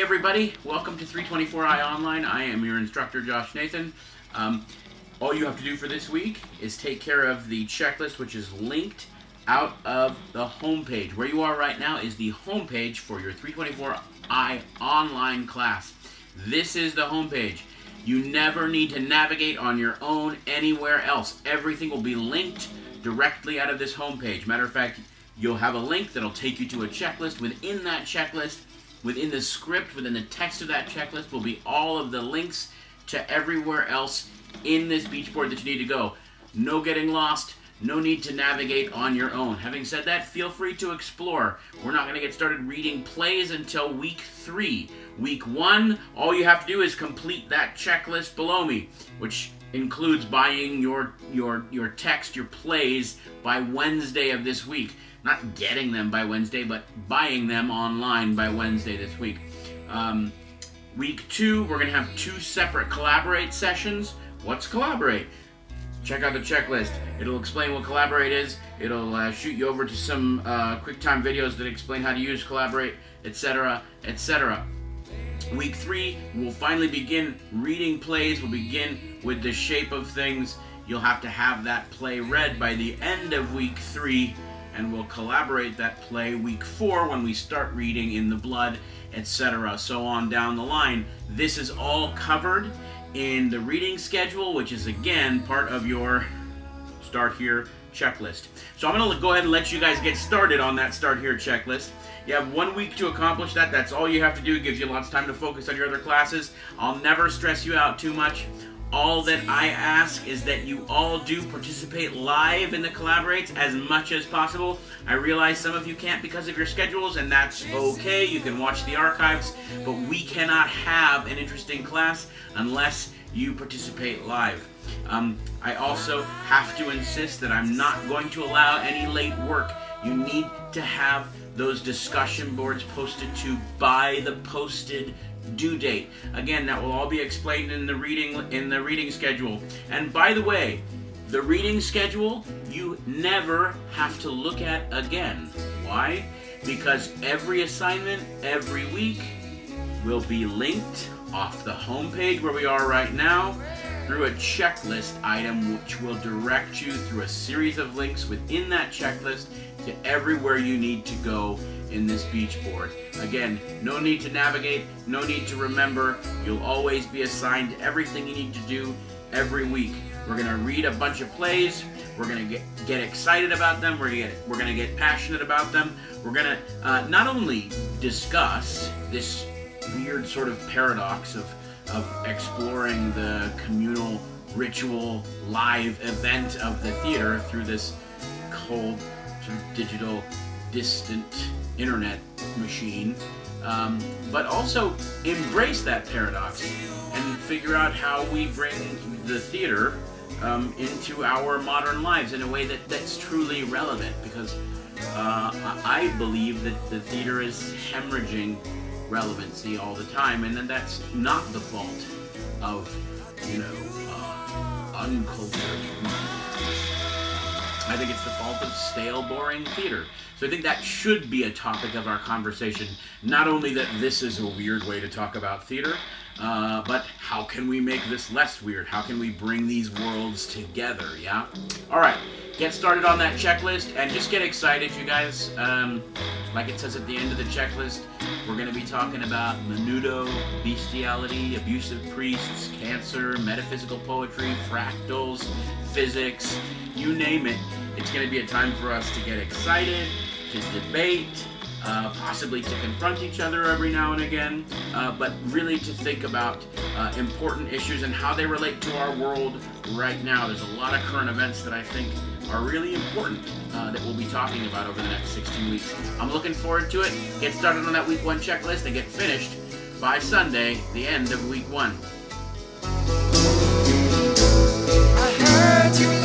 everybody, welcome to 324i Online. I am your instructor, Josh Nathan. All you have to do for this week is take care of the checklist, which is linked out of the home page. Where you are right now is the home page for your 324i Online class. This is the home page. You never need to navigate on your own anywhere else. Everything will be linked directly out of this home page. Matter of fact, you'll have a link that'll take you to a checklist. Within that checklist, within the script, within the text of that checklist, will be all of the links to everywhere else in this beach board that you need to go. No getting lost, no need to navigate on your own. Having said that, feel free to explore. We're not going to get started reading plays until week 3. Week 1, all you have to do is complete that checklist below me, which includes buying your text, your plays, by Wednesday of this week. Not getting them by Wednesday, but buying them online by Wednesday this week. Week 2, we're going to have 2 separate Collaborate sessions. What's Collaborate? Check out the checklist. It'll explain what Collaborate is. It'll shoot you over to some QuickTime videos that explain how to use Collaborate, etc., etc. Week 3, we'll finally begin reading plays. We'll begin with The Shape of Things. You'll have to have that play read by the end of week 3, and we'll collaborate that play week 4 when we start reading In the Blood, etc. So on down the line. This is all covered in the reading schedule, which is again part of your Start Here checklist. So I'm going to go ahead and let you guys get started on that Start Here checklist. You have 1 week to accomplish that. That's all you have to do. It gives you lots of time to focus on your other classes. I'll never stress you out too much. All that I ask is that you all do participate live in the Collaborates as much as possible. I realize some of you can't because of your schedules, and that's okay. You can watch the archives, but we cannot have an interesting class unless you participate live. I also have to insist that I'm not going to allow any late work. You need to have those discussion boards posted to by the posted due date. Again, that will all be explained in the reading schedule. And by the way, the reading schedule you never have to look at again. Why? Because every assignment every week will be linked off the home page where we are right now through a checklist item, which will direct you through a series of links within that checklist to everywhere you need to go in this beach board. Again, no need to navigate, no need to remember. You'll always be assigned everything you need to do every week. We're going to read a bunch of plays. We're going to get excited about them. We're going to get passionate about them. We're going to not only discuss this weird sort of paradox of exploring the communal ritual live event of the theater through this cold sort of digital distant internet machine, but also embrace that paradox and figure out how we bring the theater into our modern lives in a way that's truly relevant, because I believe that the theater is hemorrhaging relevancy all the time, and then that's not the fault of, uncultured people. I think it's the fault of stale, boring theater. So I think that should be a topic of our conversation. Not only that this is a weird way to talk about theater, but how can we make this less weird? How can we bring these worlds together, yeah? All right, get started on that checklist and just get excited, you guys. Like it says at the end of the checklist, we're going to be talking about menudo, bestiality, abusive priests, cancer, metaphysical poetry, fractals, physics, you name it. It's going to be a time for us to get excited, to debate, possibly to confront each other every now and again, but really to think about important issues and how they relate to our world right now. There's a lot of current events that I think are really important that we'll be talking about over the next 16 weeks. I'm looking forward to it. Get started on that week 1 checklist and get finished by Sunday, the end of week 1. I heard you